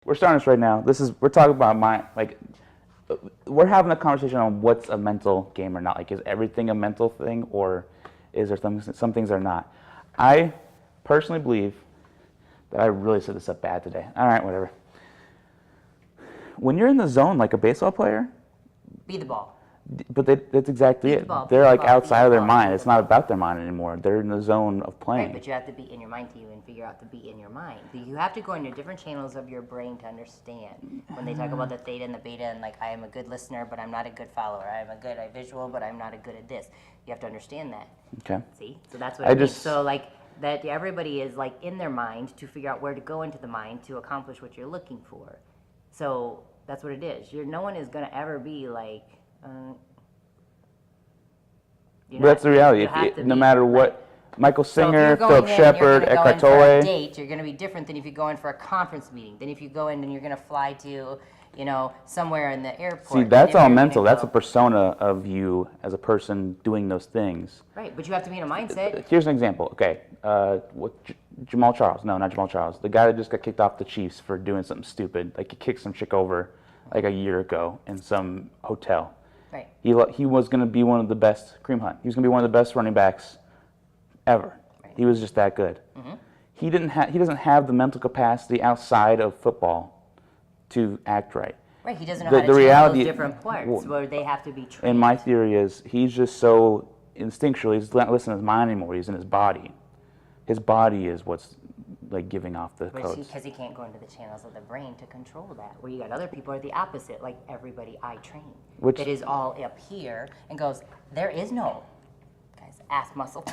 we're starting this right now. We're talking about we're having a conversation on what's a mental game or not. Like, is everything a mental thing, or is there some things that are not? I personally believe that I really set this up bad today. All right, whatever. When you're in the zone like a baseball player, be the ball. But that's exactly it. They're like outside of their mind. It's not about their mind anymore. They're in the zone of playing. Right, but you have to be in your mind to even figure out to be in your mind. You have to go into different channels of your brain to understand. When they talk about the theta and the beta and like, I am a good listener, but I'm not a good follower. I am a good visual, but I'm not a good at this. You have to understand that. Okay. See? So that's what it means. So like that everybody is like in their mind to figure out where to go into the mind to accomplish what you're looking for. So that's what it is. No one is going to ever be like... but that's the reality. No matter what, Michael Singer, Philip Shepard, Eckhart Tolle. You're going to be different than if you go in for a conference meeting. Than if you go in and you're going to fly to, somewhere in the airport. See, that's all mental. That's a persona of you as a person doing those things. Right, but you have to be in a mindset. Here's an example. Okay, Jamal Charles. No, not Jamal Charles. The guy that just got kicked off the Chiefs for doing something stupid. Like, he kicked some chick over like a year ago in some hotel. Right. He was going to be one of the best, Kareem Hunt. He was going to be one of the best running backs ever. Right. He was just that good. Mm-hmm. He doesn't have the mental capacity outside of football to act right. Right. He doesn't know how to channel those different parts where they have to be trained. And my theory is he's just so instinctual. He's not listening to his mind anymore. He's in his body. His body is what's like giving off the codes. Because he can't go into the channels of the brain to control that. Where you got other people are the opposite, like everybody I train. That is all up here and goes, there is no, guys, ass muscle.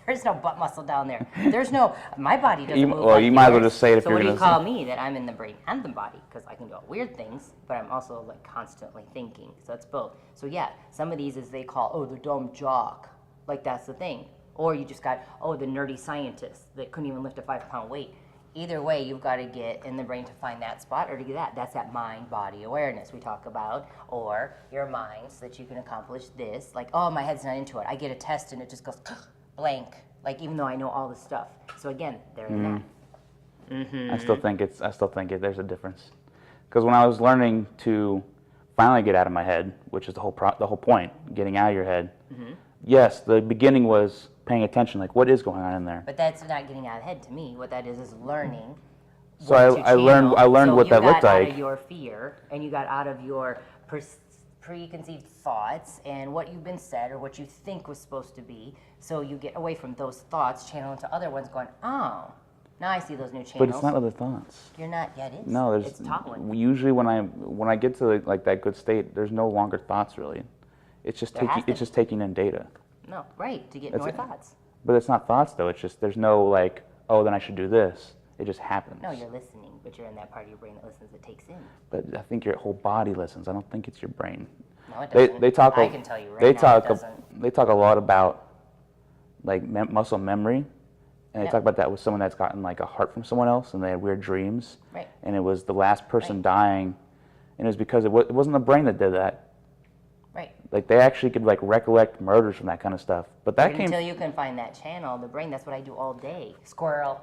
There's no butt muscle down there. There's no, my body doesn't move. Well, you might as well just say it if so you're going to So what do you call me? That I'm in the brain and the body, because I can do weird things, but I'm also like constantly thinking. So it's both. So yeah, some of these is they call, the dumb jock. Like, that's the thing. Or you just got, the nerdy scientist that couldn't even lift a 5-pound weight. Either way, you've got to get in the brain to find that spot or to get that. That's that mind-body awareness we talk about. Or your mind so that you can accomplish this. Like, my head's not into it. I get a test and it just goes blank. Like, even though I know all the stuff. So again, they're in that. Mm-hmm. I still think there's a difference. Because when I was learning to finally get out of my head, which is the whole point, getting out of your head, yes, the beginning was paying attention, like what is going on in there. But that's not getting out of the head to me. What that is learning. So I learned what that looked like. You got out of your fear, and you got out of your preconceived thoughts and what you've been said or what you think was supposed to be. So you get away from those thoughts, channel into other ones, going, now I see those new channels. But it's not other thoughts. You're not. Yeah, it is. No, it's top one. Usually when I get to like that good state, there's no longer thoughts really. It's just taking in data. No, right, to get more thoughts. But it's not thoughts, though. It's just, there's no, like, then I should do this. It just happens. No, you're listening, but you're in that part of your brain that listens, that takes in. But I think your whole body listens. I don't think it's your brain. No, it doesn't. I can tell you right now it doesn't. They talk a lot about, like, muscle memory. And they talk about that with someone that's gotten, like, a heart from someone else, and they had weird dreams. Right. And it was the last person dying, and it was because it wasn't the brain that did that. Right. Like, they actually could, like, recollect murders from that kind of stuff. But that until you can find that channel, the brain, that's what I do all day. Squirrel.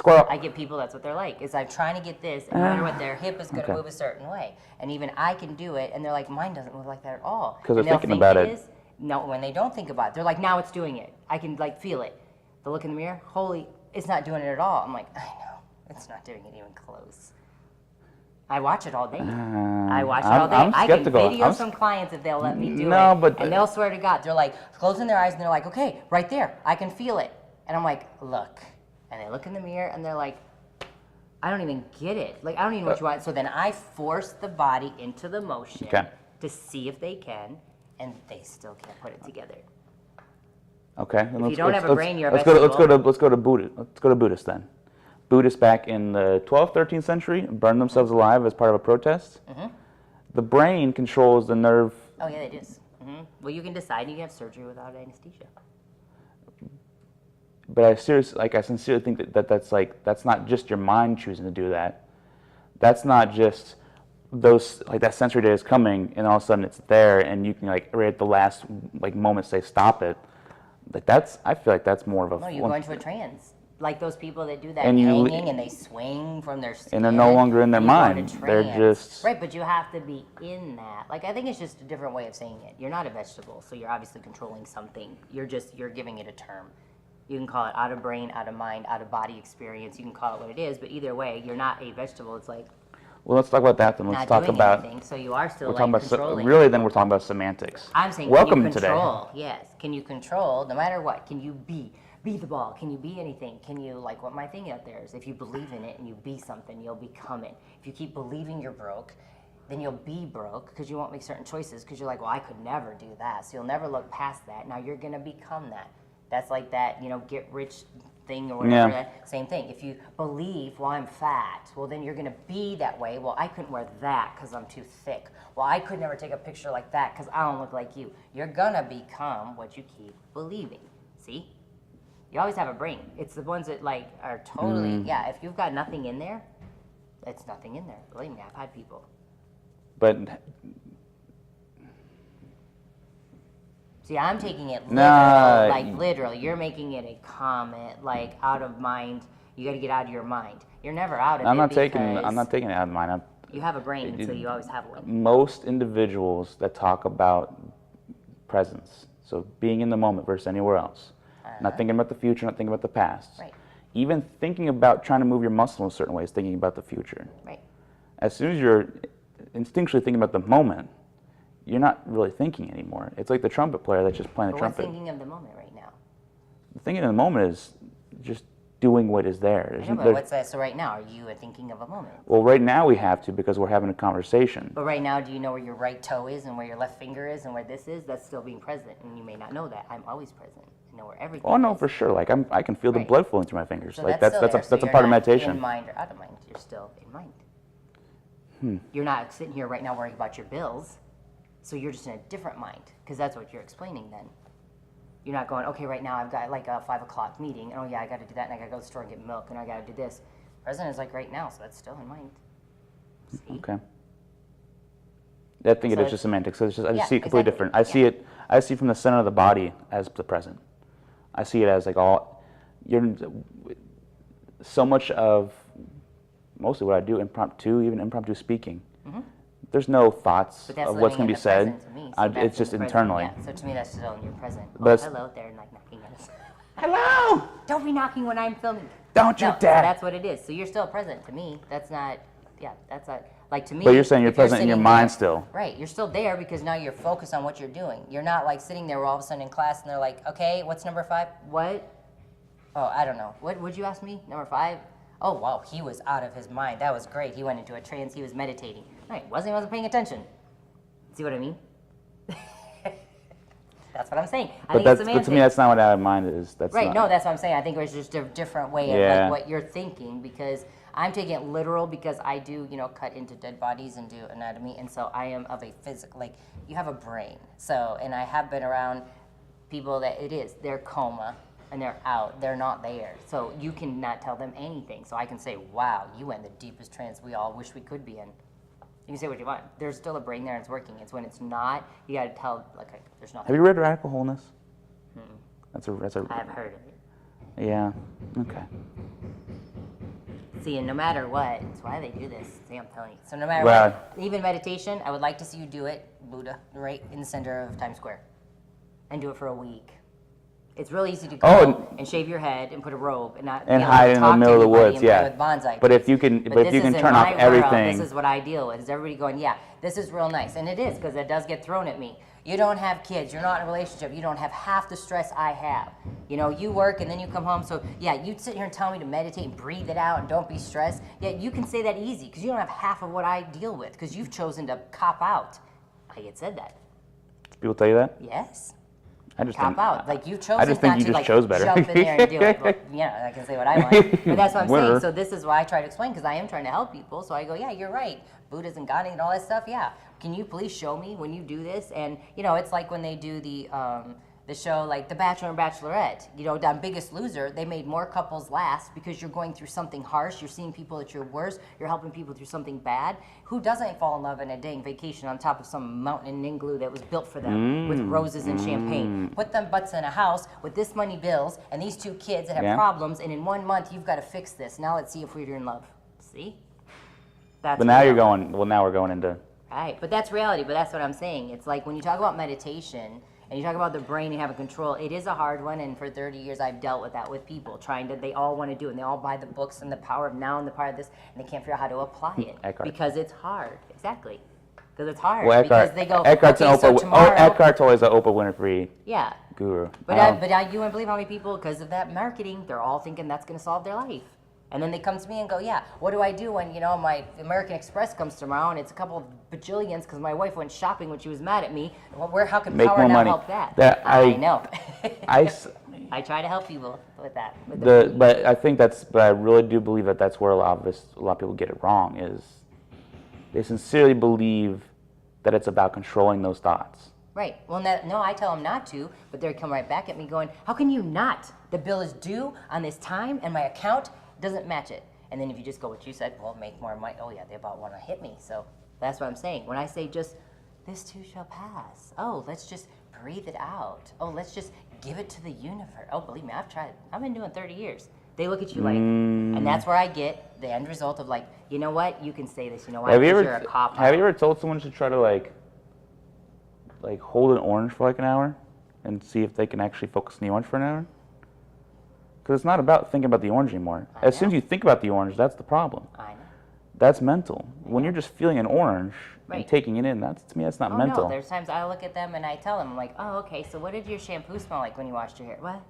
I get people, that's what they're like, is I'm trying to get this, and no matter what, their hip is going to move a certain way. And even I can do it, and they're like, mine doesn't move like that at all. Because they're thinking about it. No, when they don't think about it, they're like, now it's doing it. I can, like, feel it. They look in the mirror, it's not doing it at all. I'm like, I know, it's not doing it even close. I watch it all day. I can video some clients if they'll let me do it. And they'll swear to God, they're like closing their eyes and they're like, okay, right there, I can feel it. And I'm like, look. And they look in the mirror and they're like, I don't even get it. Like, I don't even know what you want. So then I force the body into the motion to see if they can, and they still can't put it together. Okay. If you don't have a brain, you're a vegetable. Let's go to Buddhists then. Buddhists back in the 12th, 13th century burned themselves alive as part of a protest. Mm-hmm. The brain controls the nerve. Oh, yeah, it is. Mm-hmm. Well, you can decide you can have surgery without anesthesia. But I sincerely think that's not just your mind choosing to do that. That's not just that sensory data is coming and all of a sudden it's there and you can right at the last moment say stop it. I feel like that's more of a. No, you go into a trance. Like those people that do that And you- hanging and they swing from their stand. And they're no longer in their and you go mind. into They're trance. just- Right, but you have to be in that. Like, I think it's just a different way of saying it. You're not a vegetable, so you're obviously controlling something. You're giving it a term. You can call it out of brain, out of mind, out of body experience. You can call it what it is, but either way, you're not a vegetable. It's like Well, let's talk about that then. Let's not talk doing about. anything. So you are still We're like talking about controlling. really. Then we're talking about semantics. I'm saying, welcome can you today. control? Yes. Can you control, no matter what? Can you be the ball? Can you be anything? Can you, like what my thing out there is, if you believe in it and you be something, you'll become it. If you keep believing you're broke, then you'll be broke because you won't make certain choices because you're like, well, I could never do that. So you'll never look past that. Now you're going to become that. That's like that, get rich thing or whatever. Yeah. Same thing. If you believe, well, I'm fat, well, then you're going to be that way. Well, I couldn't wear that because I'm too thick. Well, I could never take a picture like that because I don't look like you. You're going to become what you keep believing. See? You always have a brain. It's the ones that, like, are totally, yeah, if you've got nothing in there, it's nothing in there. Believe me, I've had people. But See, I'm taking it literal, Nah, like literal. You're making it a comment, like out of mind. You got to get out of your mind. You're never out of I'm it not taking. because I'm not taking it out of mine. you have a brain, so you always have one. Most individuals that talk about presence, so being in the moment versus anywhere else, not thinking about the future, not thinking about the past. Right. Even thinking about trying to move your muscle in certain ways, thinking about the future. Right. As soon as you're instinctually thinking about the moment, you're not really thinking anymore. It's like the trumpet player that's just playing the But what's trumpet. thinking of the moment right now? The thinking in the moment is just doing what is there. I know, but what's that? So right now, are you thinking of a moment? Well, right now we have to because we're having a conversation. But right now, do you know where your right toe is and where your left finger is and where this is? That's still being present, and you may not know that. I'm always present. I know where everything Oh no, is. for sure. Like I can feel the Right. blood flowing through my fingers. So like that's still there. that's So a you're part of not meditation. in mind or out of mind. You're still in mind. You're not sitting here right now worrying about your bills. So you're just in a different mind because that's what you're explaining then. You're not going, okay, right now I've got like a 5 o'clock meeting. And oh yeah, I got to do that, and I got to go to the store and get milk, and I got to do this. Present is like right now, so that's still in mind. See? Okay. I think So it is just semantics. So it's just, I just yeah, see it completely exactly. different. I see it. I see from the center of the body as the present. I see it as like all. You're so much of mostly what I do impromptu, even impromptu speaking. There's no thoughts But that's of what's living going to in be the said. present to me, so that's It's in just the present, internally. Yeah. So to me, that's still in your present. But Oh, it's- hello, they're like knocking at us. Hello. Don't be knocking when I'm filming. Don't you No, so dare. that's what it is. So you're still present to me. That's not, yeah, that's not, like to me. But you're saying you're if present in your sitting mind there- still. Right, you're still there because now you're focused on what you're doing. You're not like sitting there all of a sudden in class and they're like, okay, what's number 5? What? Oh, I don't know. What would you ask me? Number 5? Oh, wow, he was out of his mind. That was great. He went into a trance. He was meditating. No, he wasn't paying attention. See what I mean? That's what I'm saying. I think it's But to semantics. me, that's not what out of mind is. That's Right, not, no, that's what I'm saying. I think it was just a different way of Yeah. like what you're thinking because I'm taking it literal because I do, cut into dead bodies and do anatomy, and so I am of a physical, like, you have a brain. So, and I have been around people that they're coma and they're out, they're not there. So you cannot tell them anything. So I can say, wow, you went in the deepest trance we all wish we could be in. You can say what you want. There's still a brain there and it's working. It's when it's not, you gotta tell, like, there's nothing. Have you read Radical Wholeness? That's a. I've heard of it. Yeah. Okay. See, and no matter what, that's why they do this. See, I'm telling you. So no matter Right. what, even meditation, I would like to see you do it, Buddha, right in the center of Times Square, and do it for a week. It's really easy to go Oh, and shave your head and put a robe and not And be able hide to in the talk to middle of the anybody woods, and play yeah. with bonsai But if trees. you can- but if this you can is in turn off my world, everything- this is what I deal with. Is everybody going, yeah, this is real nice, and it is because it does get thrown at me. You don't have kids. You're not in a relationship. You don't have half the stress I have. You work and then you come home. So yeah, you'd sit here and tell me to meditate and breathe it out and don't be stressed. Yeah, you can say that easy because you don't have half of what I deal with because you've chosen to cop out. I had said that. People tell you that? Yes. I just Cop think, out. Like you've chosen I just think not you to just like chose better. jump in there and do it. Well, yeah, I can say what I want. But that's what I'm Winner. saying. So this is why I try to explain because I am trying to help people. So I go, yeah, you're right. Buddha's and God and all that stuff. Yeah. Can you please show me when you do this? And it's like when they do the the show like The Bachelor and Bachelorette. You know, on Biggest Loser, they made more couples last because you're going through something harsh. You're seeing people at your worst. You're helping people through something bad. Who doesn't fall in love on a dang vacation on top of some mountain in Ninglu that was built for them with roses and champagne? Put them butts in a house with this many bills and these 2 kids that have Yeah. problems, and in 1 month you've got to fix this. Now let's see if we're in love. See? That's But now you're reality. going. Well, now we're going into. Right, but that's reality. But that's what I'm saying. It's like when you talk about meditation and you talk about the brain and having control, it is a hard one. And for 30 years, I've dealt with that with people trying to. They all want to do it, and they all buy the books and the power of now and the power of this, and they can't figure out how to apply it Eckhart. because it's hard. Exactly, because it's hard. Well, because Eckhart. they go. Eckhart's okay, an so Oprah. tomorrow, Eckhart's always an Oprah Winfrey yeah. guru. But I don't- you wouldn't believe how many people, because of that marketing, they're all thinking that's going to solve their life. And then they come to me and go, yeah, what do I do when, my American Express comes tomorrow and it's a couple of bajillions because my wife went shopping when she was mad at me. Well, how can Make Power more now money. help that? That I know. I s- I try to help people with that. With the but I think but I really do believe that's where a lot of people get it wrong, is they sincerely believe that it's about controlling those thoughts. Right. Well, no, I tell them not to, but they come right back at me going, how can you not? The bill is due on this time and my account doesn't match it. And then if you just go what you said, well, make more money. Oh, yeah, they about want to hit me. So that's what I'm saying. When I say just, this too shall pass. Oh, let's just breathe it out. Oh, let's just give it to the universe. Oh, believe me, I've tried. I've been doing 30 years. They look at you like, and that's where I get the end result of like, you know what? You can say this. You know why? Have you Because ever you're a cop. have you ever told someone to try to like hold an orange for like an hour and see if they can actually focus on the orange for an hour? Because it's not about thinking about the orange anymore. I As soon as know. you think about the orange, that's the problem. I know. That's mental. When you're just feeling an orange and Right. taking it in, to me that's not Oh mental. no, there's times I look at them and I tell them, I'm like, oh, okay, so what did your shampoo smell like when you washed your hair? What?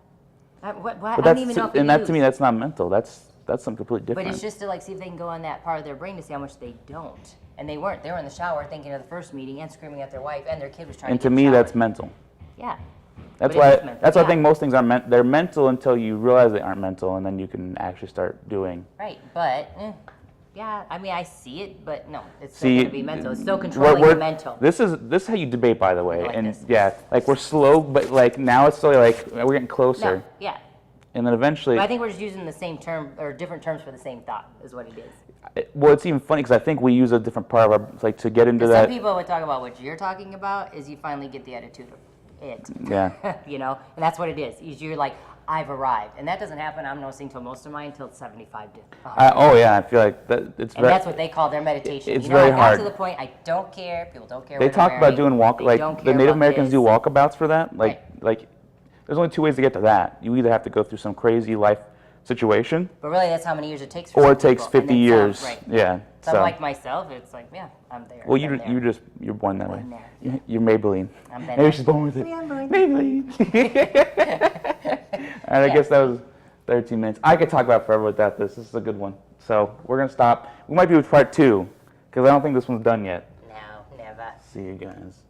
What? But I don't even know if and you that to me used. that's not mental. That's something completely But different. it's just to like see if they can go on that part of their brain to see how much they don't. And they weren't. They were in the shower thinking of the first meeting and screaming at their wife, and their kid was trying and to to get me showered. that's mental. Yeah. That's But it why is mental, that's why I yeah. think most things are they're mental until you realize they aren't mental, and then you can actually start doing. Right. But yeah, I mean I see it, but no, it's still See, gonna be mental. It's still controlling the mental. This is how you debate, by the way, I like and this. yeah, like we're slow, but like now it's slowly like we're getting closer, No. Yeah. and then eventually. But I think we're just using the same term or different terms for the same thought, is what it is. Well, it's even funny because I think we use a different part of our like to get into Some that. people would talk about what you're talking about is you finally get the attitude of it. Yeah. And that's what it is you're like, I've arrived. And that doesn't happen, I'm noticing, till most of mine, until it's 75 to 100. Oh yeah, I feel like that it's And very. that's what they call their meditation. It's I very got hard. to the point, I don't care, people don't care They what talk I'm about wearing. doing They don't the care Native about Americans this. do walkabouts for that. Right. Like, there's only 2 ways to get to that. You either have to go through some crazy life situation, But really, that's how many years it takes for or some it takes people. And 50 then years. some, right. Yeah. Some So. like myself, it's like, yeah, I'm there. Well, been there. you're born that way. Been there. You're Maybelline. I'm been Maybe there. she's born with it. Yeah, I'm born. Maybelline. And I guess that was 13 minutes. I could talk about forever without this. This is a good one. So we're gonna stop. We might do with part 2 because I don't think this one's done yet. No, never. See you guys.